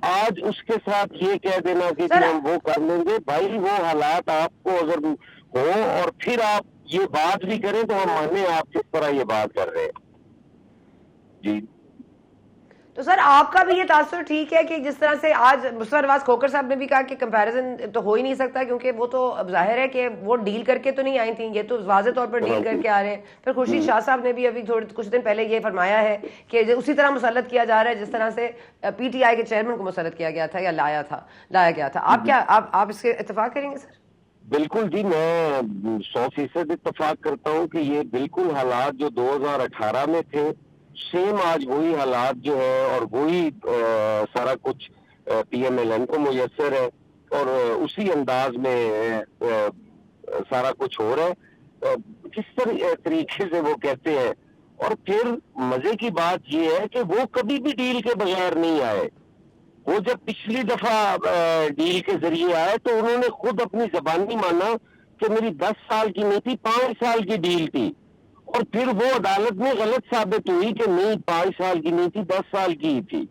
Speaker 5: आज उसके साथ ये कह देना कि हम वो कर लेंगे, भाई वो हालात आपको अगर हो और फिर आप ये बात भी करें तो हम माने आप किस तरह ये बात कर रहे हैं जी।
Speaker 1: तो सर, आपका भी ये तासुर ठीक है कि जिस तरह से आज मुस्तफा नवाज खोकर साहब ने भी कहा कि कंपैरिजन तो हो ही नहीं सकता, क्योंकि वो तो अब जाहिर है कि वो डील करके तो नहीं आई थी, ये तो वाज़े तौर पर डील करके आ रहे हैं। फिर खुर्शीद शाह साहब ने भी अभी कुछ दिन पहले ये फरमाया है कि उसी तरह मुसल्लत किया जा रहा है जिस तरह से PTI के चेयरमैन को मुसल्लत किया गया था या लाया गया था। आप क्या आप इससे इत्तेफाक करेंगे सर?
Speaker 5: बिल्कुल जी, मैं 100% इत्तेफाक करता हूँ कि ये बिल्कुल हालात जो 2018 में थे सेम आज वही हालात जो है और वही सारा कुछ PMLN को मुयस्सर है, और उसी अंदाज में सारा कुछ हो रहा है किस तरीके से वो कहते हैं। और फिर मजे की बात ये है कि वो कभी भी डील के बगैर नहीं आए। वो जब पिछली दफा डील के जरिए आए तो उन्होंने खुद अपनी जबानी माना कि मेरी 10 साल की नहीं थी, 5 साल की डील थी, और फिर वो अदालत में गलत साबित हुई कि नहीं 5 साल की नहीं थी, 10 साल की ही थी।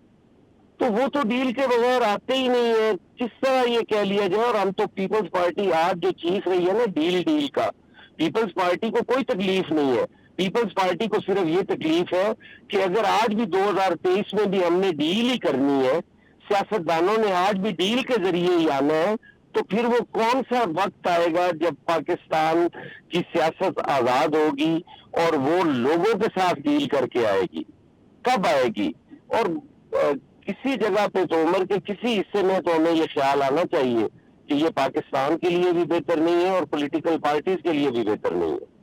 Speaker 5: तो वो तो डील के बगैर आते ही नहीं है, किस तरह ये कह लिया जाए। और हम तो पीपल्स पार्टी आज जो चीज रही है ना डील का, पीपल्स पार्टी को कोई तकलीफ नहीं है। पीपल्स पार्टी को सिर्फ ये तकलीफ है कि अगर आज भी 2023 में भी हमने डील ही करनी है, सियासतदानों ने आज भी डील के जरिए ही आना है, तो फिर वो कौन सा वक्त आएगा जब पाकिस्तान की सियासत आजाद होगी और वो लोगों के साथ डील करके आएगी? कब आएगी? और किसी जगह पे तो उम्र के किसी हिस्से में तो हमें ये ख्याल आना चाहिए कि ये पाकिस्तान के लिए भी बेहतर नहीं है और पॉलिटिकल पार्टीज के लिए भी बेहतर नहीं है।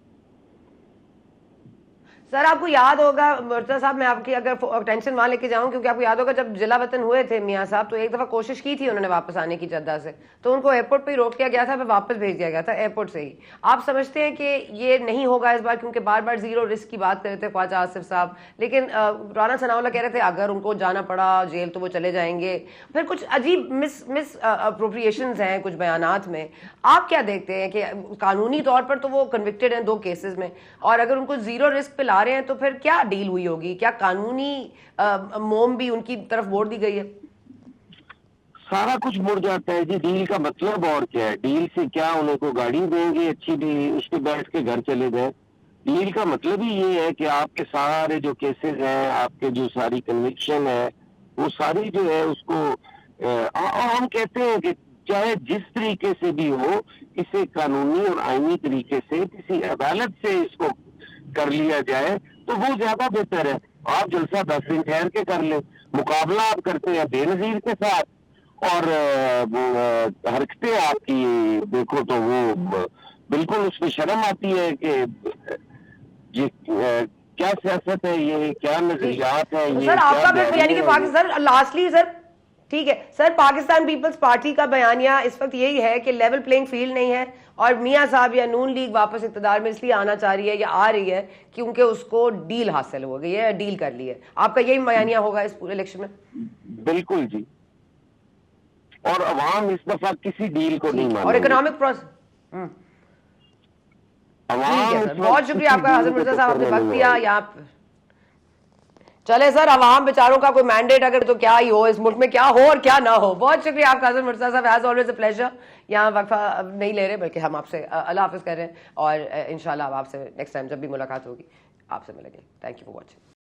Speaker 1: सर आपको याद होगा मुर्तजा साहब, मैं आपकी अगर टेंशन वहां लेके जाऊं, क्योंकि आपको याद होगा जब जिला वतन हुए थे मियां साहब, तो एक दफा कोशिश की थी उन्होंने वापस आने की जद्दा से, तो उनको एयरपोर्ट पे ही रोक दिया गया था, फिर वापस भेज दिया गया था एयरपोर्ट से ही। आप समझते हैं कि ये नहीं होगा इस बार, क्योंकि बार बार जीरो रिस्क की बात कर रहे थे ख्वाजा आसिफ साहब, लेकिन राना सनाउल्लाह कह रहे थे अगर उनको जाना पड़ा जेल तो वो चले जाएंगे। फिर कुछ अजीब मिस अप्रोप्रिएशंस हैं कुछ बयानात में। आप क्या देखते हैं कि कानूनी तौर पर तो वो कन्विक्टेड हैं 2 केसेस में, और अगर उनको जीरो रिस्क पे ला रहे हैं तो फिर क्या डील हुई होगी? क्या कानूनी मोम भी उनकी तरफ मोड़ दी गई है?
Speaker 5: सारा कुछ मुड़ जाता है जी। डील का मतलब और क्या है? डील से क्या उन्हें को गाड़ी देंगे अच्छी भी, उस पर बैठ के घर चले गए? डील का मतलब ही ये है कि आपके सारे जो केसेस हैं, आपके जो सारी कन्विक्शन है, वो सारी जो है उसको हम कहते हैं कि चाहे जिस तरीके से भी हो, इसे कानूनी और आईनी तरीके से किसी अदालत से इसको कर लिया जाए तो वो ज्यादा बेहतर है। आप जलसा 10 दिन ठहर के कर ले, मुकाबला आप करते हैं बेनजीर के साथ, और हरकतें आपकी देखो तो वो बिल्कुल उसमें शर्म आती है कि ये क्या सियासत है, ये क्या नजरियात है, ये
Speaker 1: सर आपका
Speaker 5: क्या
Speaker 1: फिर यानी कि पाकिस्तान लास्टली सर ठीक है सर, पाकिस्तान पीपल्स पार्टी का बयानिया इस वक्त यही है कि लेवल प्लेइंग फील्ड नहीं है, और मियां साहब या नून लीग वापस इक़्तिदार में इसलिए आना चाह रही है या आ रही है क्योंकि उसको डील हासिल हो गई है, डील कर ली है। आपका यही बयानिया होगा इस पूरे इलेक्शन में?
Speaker 5: बिल्कुल जी। और अवाम इस दफा किसी डील को नहीं मानेगी।
Speaker 1: और इकोनॉमिक प्रोसेस बहुत शुक्रिया आपका हसन मिर्जा साहब, आपने वक्त दिया। यहाँ चले सर, अवाम बेचारों का कोई मैंडेट अगर तो क्या ही हो, इस मुल्क में क्या हो और क्या ना हो। बहुत शुक्रिया आपका हसन मिर्जा साहब, एज ऑलवेज अ प्लेजर। यहाँ वक्फा नहीं ले रहे बल्कि हम आपसे अल्लाह हाफिज कर रहे हैं, और इंशाल्लाह आपसे नेक्स्ट टाइम जब भी मुलाकात होगी आपसे मिलेंगे। Thank you for watching.